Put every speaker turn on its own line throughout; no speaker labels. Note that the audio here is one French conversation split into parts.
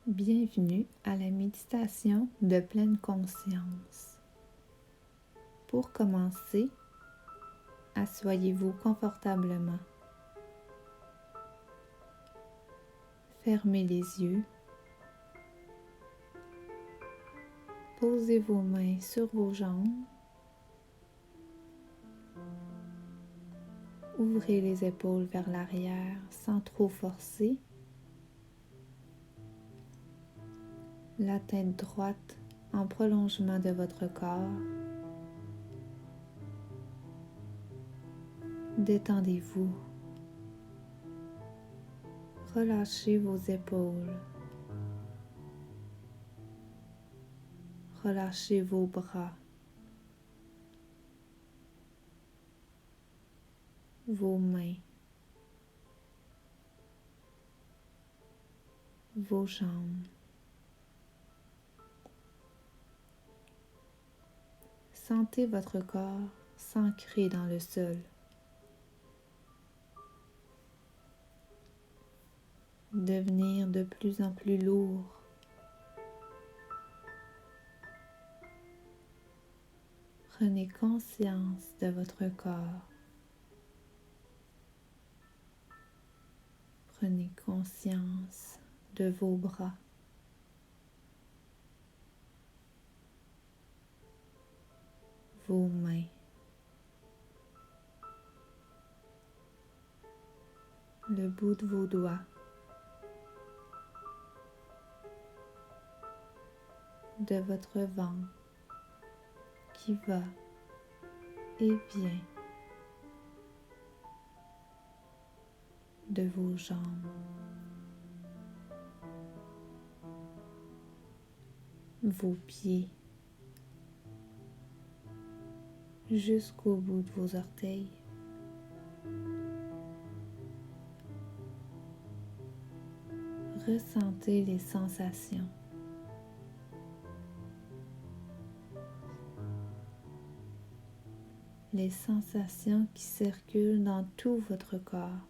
Bienvenue à la méditation de pleine conscience. Pour commencer, asseyez-vous confortablement. Fermez les yeux. Posez vos mains sur vos jambes. Ouvrez les épaules vers l'arrière sans trop forcer. La tête droite en prolongement de votre corps. Détendez-vous. Relâchez vos épaules. Relâchez vos bras. Vos mains. Vos jambes. Sentez votre corps s'ancrer dans le sol. Devenir de plus en plus lourd. Prenez conscience de votre corps. Prenez conscience de vos bras. Vos mains. Le bout de vos doigts. De votre ventre qui va et vient. De vos jambes. Vos pieds. Jusqu'au bout de vos orteils. Ressentez les sensations. Les sensations qui circulent dans tout votre corps.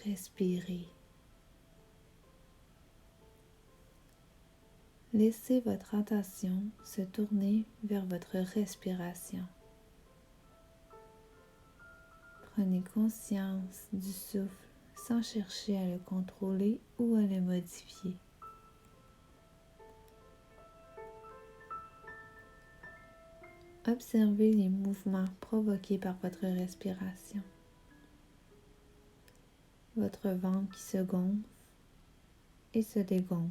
Respirez. Laissez votre attention se tourner vers votre respiration. Prenez conscience du souffle sans chercher à le contrôler ou à le modifier. Observez les mouvements provoqués par votre respiration. Votre ventre qui se gonfle et se dégonfle.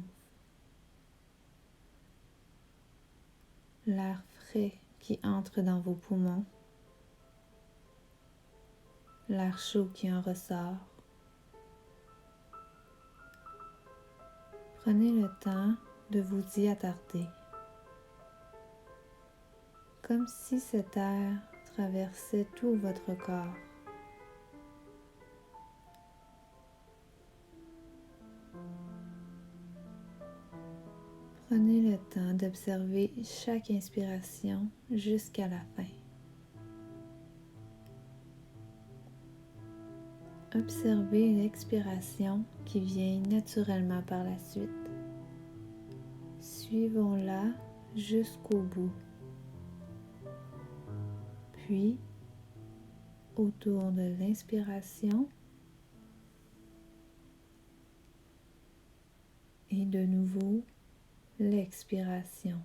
L'air frais qui entre dans vos poumons. L'air chaud qui en ressort. Prenez le temps de vous y attarder. Comme si cet air traversait tout votre corps. Prenez le temps d'observer chaque inspiration jusqu'à la fin. Observez l'expiration qui vient naturellement par la suite. Suivons-la jusqu'au bout. Puis, autour de l'inspiration et de nouveau l'expiration.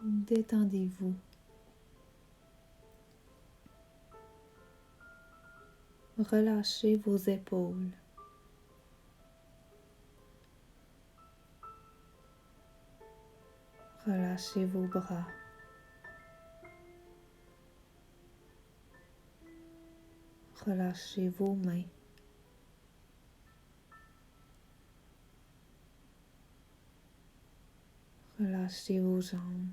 Détendez-vous. Relâchez vos épaules. Relâchez vos bras. Relâchez vos mains. Relâchez vos jambes.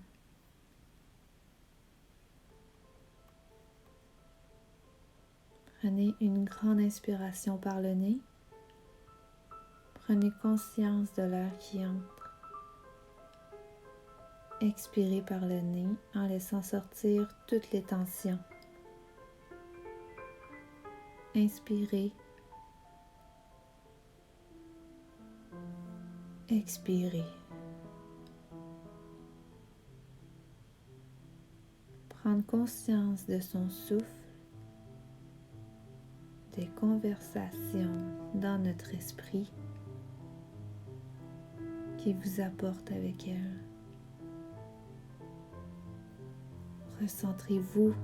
Prenez une grande inspiration par le nez. Prenez conscience de l'air qui entre. Expirez par le nez en laissant sortir toutes les tensions. Inspirez. Expirez. Prendre conscience de son souffle, des conversations dans notre esprit qui vous apportent avec elle. Recentrez-vous.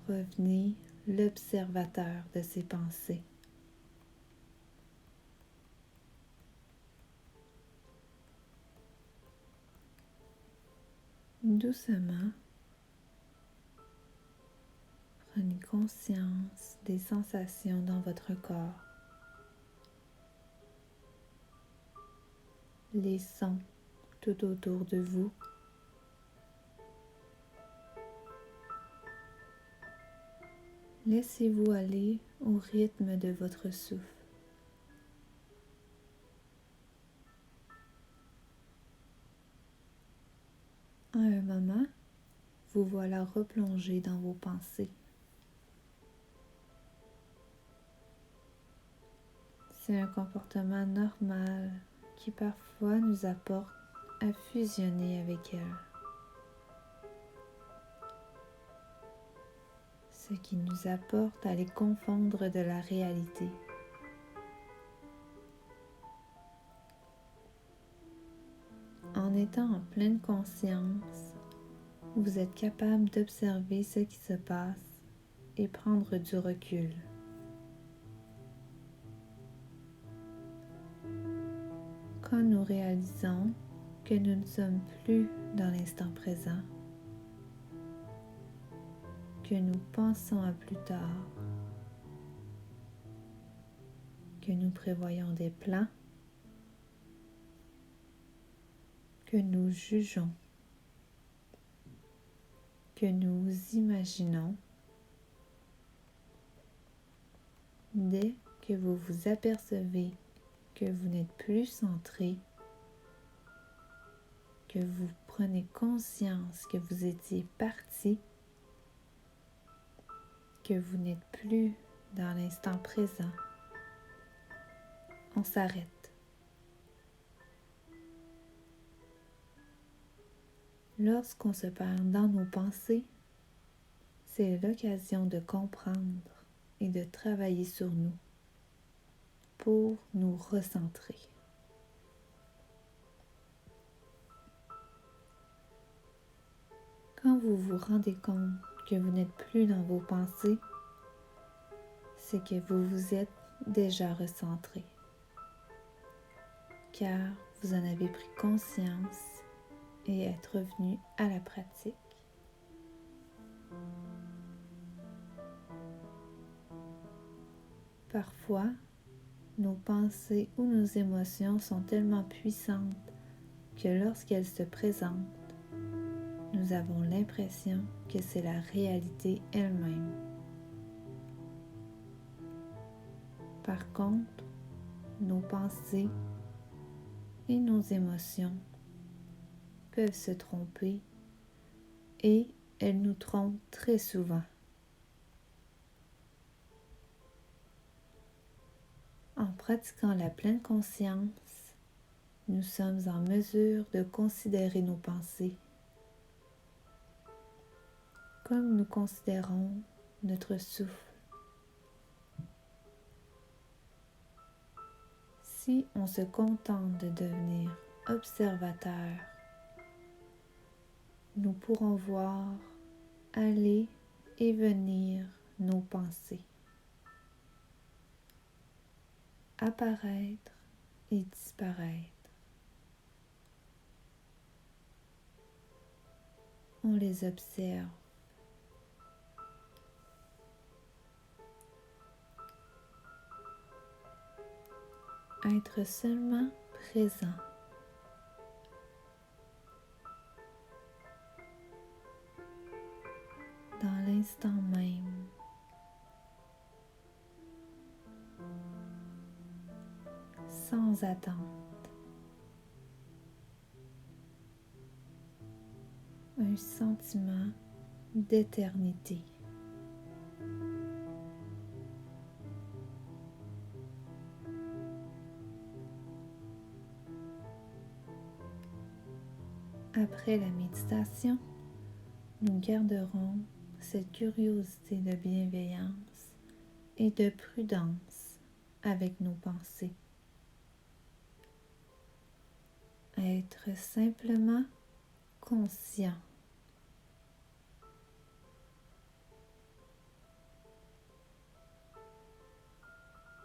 Revenez l'observateur de ces pensées. Doucement, prenez conscience des sensations dans votre corps, les sons tout autour de vous. Laissez-vous aller au rythme de votre souffle. À un moment, vous voilà replongé dans vos pensées. C'est un comportement normal qui parfois nous apporte à fusionner avec elle. Ce qui nous apporte à les confondre de la réalité. En étant en pleine conscience, vous êtes capable d'observer ce qui se passe et prendre du recul. Quand nous réalisons que nous ne sommes plus dans l'instant présent, que nous pensons à plus tard, que nous prévoyons des plans, que nous jugeons, que nous imaginons, dès que vous vous apercevez que vous n'êtes plus centré, que vous prenez conscience que vous étiez parti, que vous n'êtes plus dans l'instant présent, on s'arrête. Lorsqu'on se perd dans nos pensées, c'est l'occasion de comprendre et de travailler sur nous pour nous recentrer. Quand vous vous rendez compte que vous n'êtes plus dans vos pensées, c'est que vous vous êtes déjà recentré, car vous en avez pris conscience et êtes revenu à la pratique. Parfois, nos pensées ou nos émotions sont tellement puissantes que lorsqu'elles se présentent, nous avons l'impression que c'est la réalité elle-même. Par contre, nos pensées et nos émotions peuvent se tromper et elles nous trompent très souvent. En pratiquant la pleine conscience, nous sommes en mesure de considérer nos pensées comme nous considérons notre souffle. Si on se contente de devenir observateur, nous pourrons voir aller et venir nos pensées, apparaître et disparaître. On les observe. Être seulement présent. Dans l'instant même. Sans attente. Un sentiment d'éternité. Après la méditation, nous garderons cette curiosité de bienveillance et de prudence avec nos pensées. Être simplement conscient.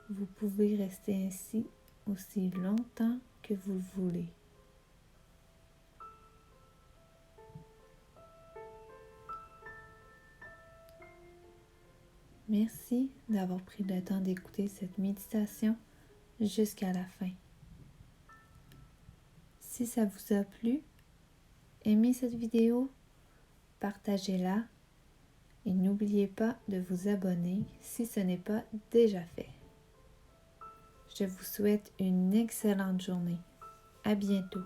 Vous pouvez rester ainsi aussi longtemps que vous le voulez. Merci d'avoir pris le temps d'écouter cette méditation jusqu'à la fin. Si ça vous a plu, aimez cette vidéo, partagez-la et n'oubliez pas de vous abonner si ce n'est pas déjà fait. Je vous souhaite une excellente journée. À bientôt.